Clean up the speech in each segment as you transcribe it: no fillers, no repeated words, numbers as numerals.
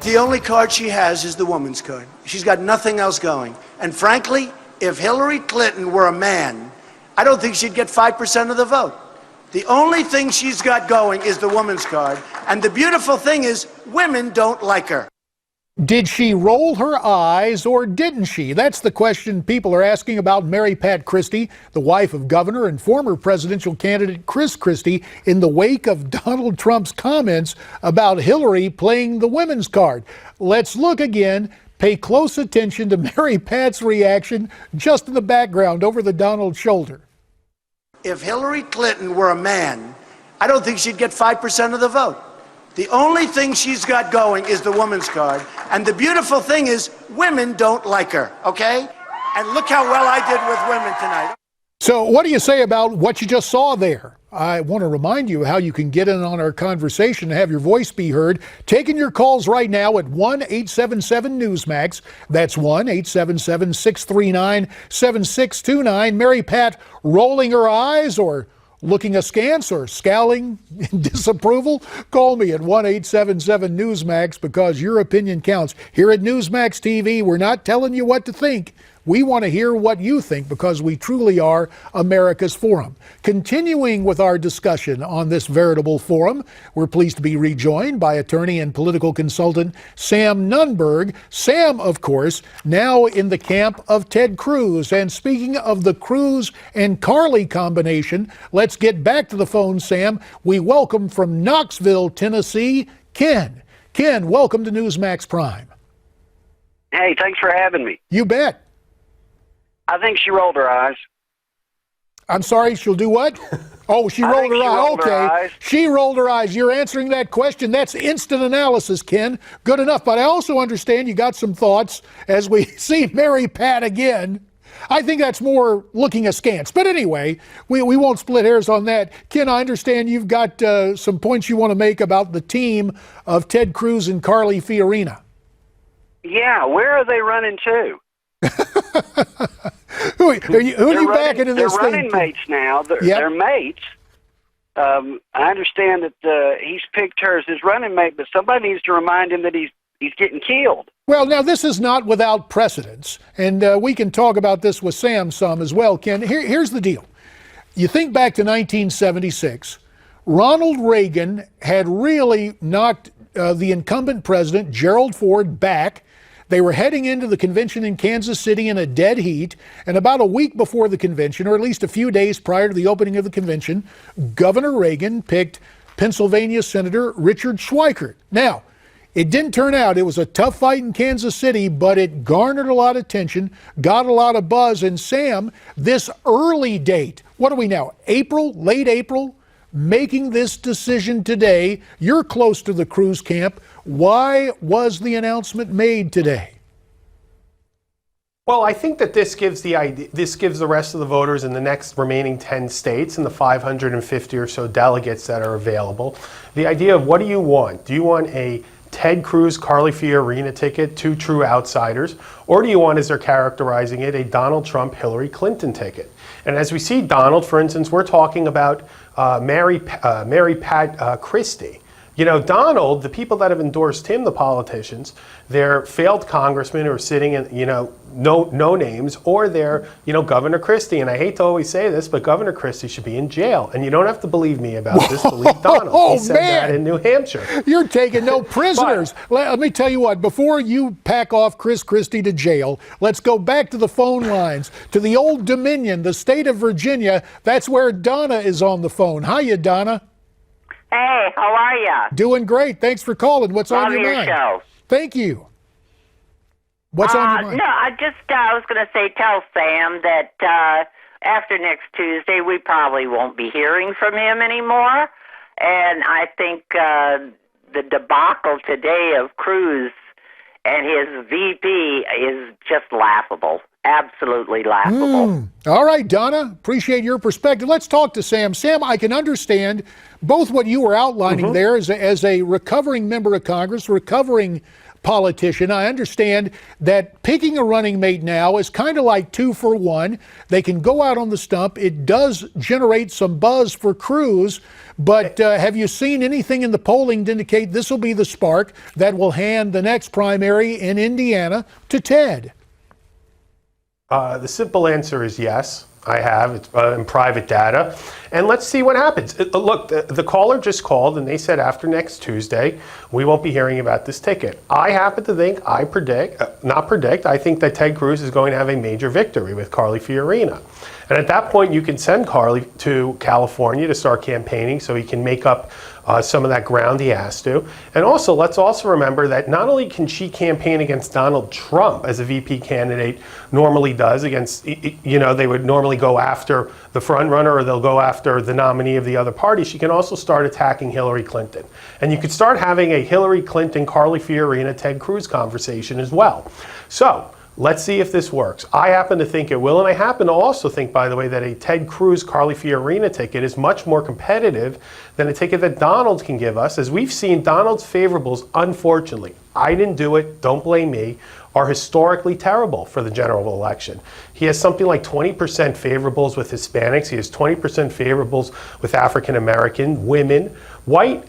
the only card she has is the woman's card. She's got nothing else going. And frankly, if Hillary Clinton were a man, I don't think she'd get 5% of the vote. The only thing she's got going is the woman's card. And the beautiful thing is, women don't like her. Did she roll her eyes or didn't she? That's the question people are asking about Mary Pat Christie, the wife of Governor and former presidential candidate Chris Christie, in the wake of Donald Trump's comments about Hillary playing the women's card. Let's look again. Pay close attention to Mary Pat's reaction just in the background over the Donald shoulder. If Hillary Clinton were a man, I don't think she'd get 5% of the vote. The only thing she's got going is the woman's card. And the beautiful thing is, women don't like her, okay? And look how well I did with women tonight. So what do you say about what you just saw there? I want to remind you how you can get in on our conversation and have your voice be heard. Taking your calls right now at 1-877-NEWSMAX. That's 1-877-639-7629. Mary Pat rolling her eyes or looking askance or scowling in disapproval? Call me at 1-877-NEWSMAX because your opinion counts. Here at Newsmax TV, we're not telling you what to think. We want to hear what you think because we truly are America's forum. Continuing with our discussion on this veritable forum, we're pleased to be rejoined by attorney and political consultant Sam Nunberg. Sam, of course, now in the camp of Ted Cruz. And speaking of the Cruz and Carly combination, let's get back to the phone, Sam. We welcome from Knoxville, Tennessee, Ken. Ken, welcome to Newsmax Prime. Hey, thanks for having me. You bet. I think she rolled her eyes. I'm sorry, she'll do what? Oh, she rolled her eyes. Okay. She rolled her eyes. You're answering that question. That's instant analysis, Ken. Good enough. But I also understand you got some thoughts as we see Mary Pat again. I think that's more looking askance. But anyway, we won't split hairs on that. Ken, I understand you've got some points you want to make about the team of Ted Cruz and Carly Fiorina. Yeah, where are they running to? Who are you backing in this thing? They're running mates now. They're mates. I understand that he's picked her as his running mate, but somebody needs to remind him that he's getting killed. Well, now, this is not without precedence, and we can talk about this with Sam some as well, Ken. Here's the deal. You think back to 1976, Ronald Reagan had really knocked the incumbent president, Gerald Ford, back. They were heading into the convention in Kansas City in a dead heat, and about a week before the convention, or at least a few days prior to the opening of the convention, Governor Reagan picked Pennsylvania Senator Richard Schweikert. Now, it didn't turn out. It was a tough fight in Kansas City, but it garnered a lot of attention, got a lot of buzz. And Sam, this early date, what are we now, April, late April? Making this decision today, you're close to the Cruz camp. Why was the announcement made today? Well, I think that this gives the rest of the voters in the next remaining 10 states and the 550 or so delegates that are available, the idea of what do you want? Do you want a Ted Cruz, Carly Fiorina ticket, two true outsiders, or do you want, as they're characterizing it, a Donald Trump, Hillary Clinton ticket? And as we see Donald, for instance, we're talking about Mary Pat Christie. You know, Donald, the people that have endorsed him, the politicians, they're failed congressmen who are sitting in, no names, or they're, Governor Christie. And I hate to always say this, but Governor Christie should be in jail. And you don't have to believe me about this. Believe Donald. He said that in New Hampshire. You're taking no prisoners. Let me tell you what, before you pack off Chris Christie to jail, let's go back to the phone lines, to the Old Dominion, the state of Virginia. That's where Donna is on the phone. Hiya, Donna. Hey, how are you? Doing great. Thanks for calling. What's on your mind? Show. Thank you. What's on your mind? No, I was going to say, tell Sam that after next Tuesday, we probably won't be hearing from him anymore. And I think the debacle today of Cruz and his VP is just laughable. Absolutely laughable. All right, Donna, appreciate your perspective. Let's talk to Sam. Sam, I can understand both what you were outlining there as a recovering member of Congress, recovering politician, I understand that picking a running mate now is kind of like 2 for 1. They can go out on the stump. It does generate some buzz for Cruz, but have you seen anything in the polling to indicate this will be the spark that will hand the next primary in Indiana to Ted? The simple answer is yes. I have. It's in private data. And let's see what happens. Look, the caller just called and they said after next Tuesday, we won't be hearing about this ticket. I happen to think, I think that Ted Cruz is going to have a major victory with Carly Fiorina. And at that point, you can send Carly to California to start campaigning so he can make up some of that ground he has to. And also, let's also remember that not only can she campaign against Donald Trump, as a VP candidate normally does, against, they would normally go after the front runner or they'll go after the nominee of the other party. She can also start attacking Hillary Clinton. And you could start having a Hillary Clinton, Carly Fiorina, Ted Cruz conversation as well. So, let's see if this works. I happen to think it will, and I happen to also think, by the way, that a Ted Cruz, Carly Fiorina ticket is much more competitive than a ticket that Donald can give us. As we've seen, Donald's favorables, unfortunately, I didn't do it, don't blame me, are historically terrible for the general election. He has something like 20% favorables with Hispanics. He has 20% favorables with African American women, white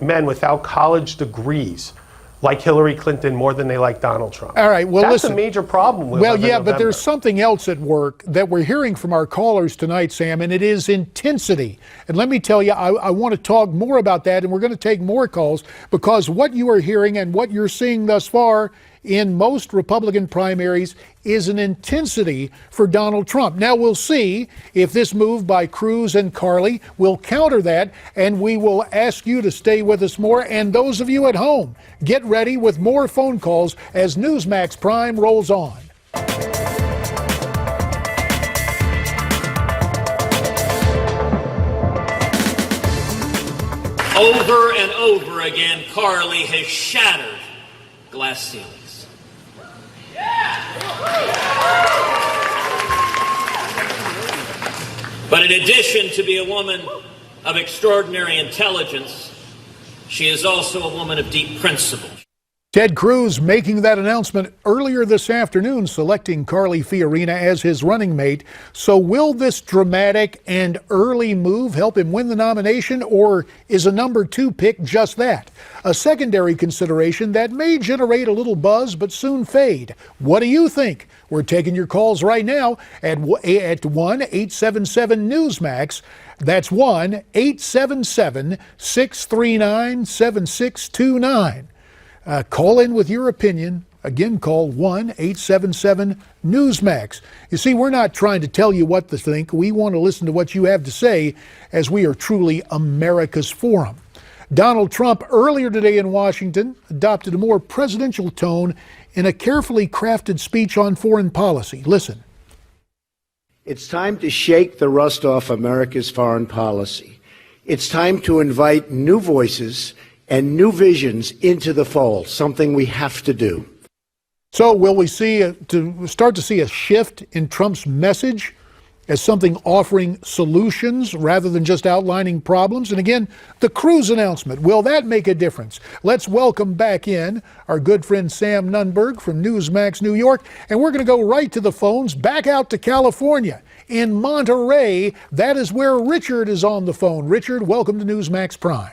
men without college degrees like Hillary Clinton more than they like Donald Trump. All right, well, that's listen, a major problem with but there's something else at work that we're hearing from our callers tonight, Sam, and it is intensity. And let me tell you, I want to talk more about that, and we're going to take more calls, because what you are hearing and what you're seeing thus far in most Republican primaries is an intensity for Donald Trump. Now we'll see if this move by Cruz and Carly will counter that, and we will ask you to stay with us more. And those of you at home, get ready with more phone calls as Newsmax Prime rolls on. Over and over again, Carly has shattered glass ceilings. But in addition to be a woman of extraordinary intelligence, she is also a woman of deep principle. Ted Cruz making that announcement earlier this afternoon, selecting Carly Fiorina as his running mate. So will this dramatic and early move help him win the nomination, or is a number 2 pick just that? A secondary consideration that may generate a little buzz but soon fade. What do you think? We're taking your calls right now at 1-877-NEWSMAX. That's 1-877-639-7629. Call in with your opinion. Again, call 1-877-NEWSMAX. You see, we're not trying to tell you what to think. We want to listen to what you have to say, as we are truly America's forum. Donald Trump earlier today in Washington adopted a more presidential tone in a carefully crafted speech on foreign policy. Listen. It's time to shake the rust off America's foreign policy. It's time to invite new voices and new visions into the fold, something we have to do. So will we start to see a shift in Trump's message as something offering solutions rather than just outlining problems? And again, the Cruz announcement, will that make a difference? Let's welcome back in our good friend Sam Nunberg from Newsmax New York, and we're going to go right to the phones, back out to California. In Monterey, that is where Richard is on the phone. Richard, welcome to Newsmax Prime.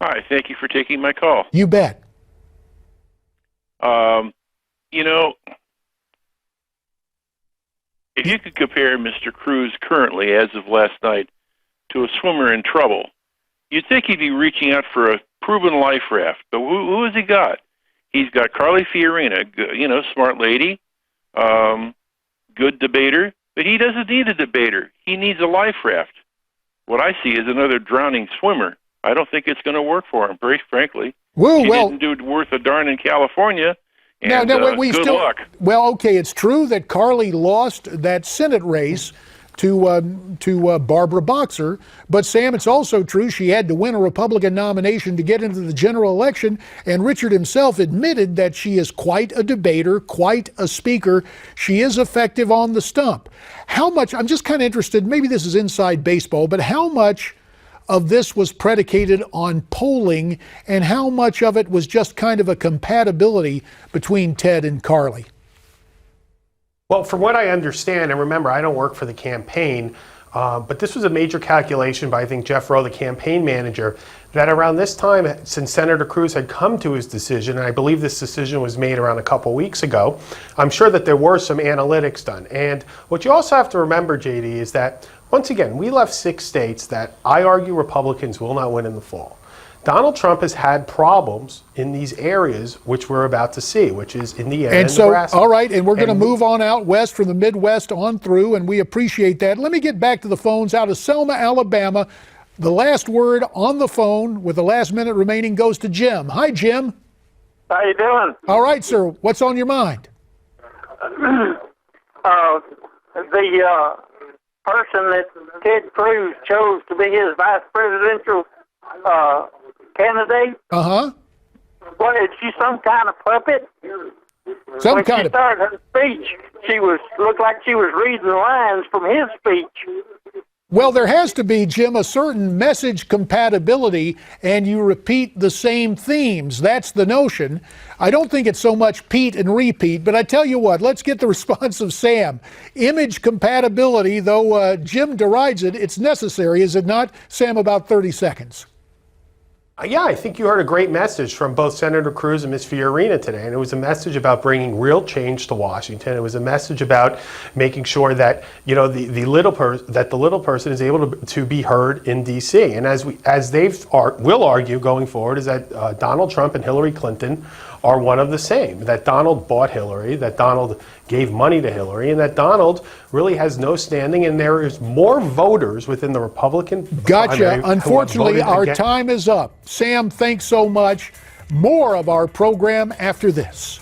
Hi, thank you for taking my call. You bet. If you could compare Mr. Cruz currently, as of last night, to a swimmer in trouble, you'd think he'd be reaching out for a proven life raft. But who has he got? He's got Carly Fiorina, smart lady, good debater, but he doesn't need a debater. He needs a life raft. What I see is another drowning swimmer. I don't think it's going to work for him, very frankly. He didn't do it worth a darn in California. And good luck. Well, okay, it's true that Carly lost that Senate race to Barbara Boxer, but Sam, it's also true she had to win a Republican nomination to get into the general election, and Richard himself admitted that she is quite a debater, quite a speaker. She is effective on the stump. How much, I'm just kind of interested, maybe this is inside baseball, but how much of this was predicated on polling and how much of it was just kind of a compatibility between Ted and Carly? Well, from what I understand, and remember, I don't work for the campaign, but this was a major calculation by, I think, Jeff Rowe, the campaign manager, that around this time, since Senator Cruz had come to his decision, and I believe this decision was made around a couple weeks ago, I'm sure that there were some analytics done. And what you also have to remember, JD, is that, once again, we left 6 states that I argue Republicans will not win in the fall. Donald Trump has had problems in these areas which we're about to see, which is Indiana and Nebraska. All right, and we're going to move on out west from the Midwest on through, and we appreciate that. Let me get back to the phones out of Selma, Alabama. The last word on the phone with the last minute remaining goes to Jim. Hi, Jim. How you doing? All right, sir. What's on your mind? The person that Ted Cruz chose to be his vice presidential candidate. What, is she some kind of puppet? When she started her speech, she looked like she was reading lines from his speech. Well, there has to be, Jim, a certain message compatibility, and you repeat the same themes. That's the notion. I don't think it's so much Pete and repeat, but I tell you what, let's get the response of Sam. Image compatibility, though Jim derides it, it's necessary, is it not? Sam, about 30 seconds. Yeah, I think you heard a great message from both Senator Cruz and Ms. Fiorina today, and it was a message about bringing real change to Washington. It was a message about making sure that the little person is able to be heard in D.C. And as they will argue going forward, is that Donald Trump and Hillary Clinton are one of the same. That Donald bought Hillary, that Donald gave money to Hillary, and that Donald really has no standing, and there is more voters within the Republican Gotcha. Unfortunately, our time is up. Sam, thanks so much. More of our program after this.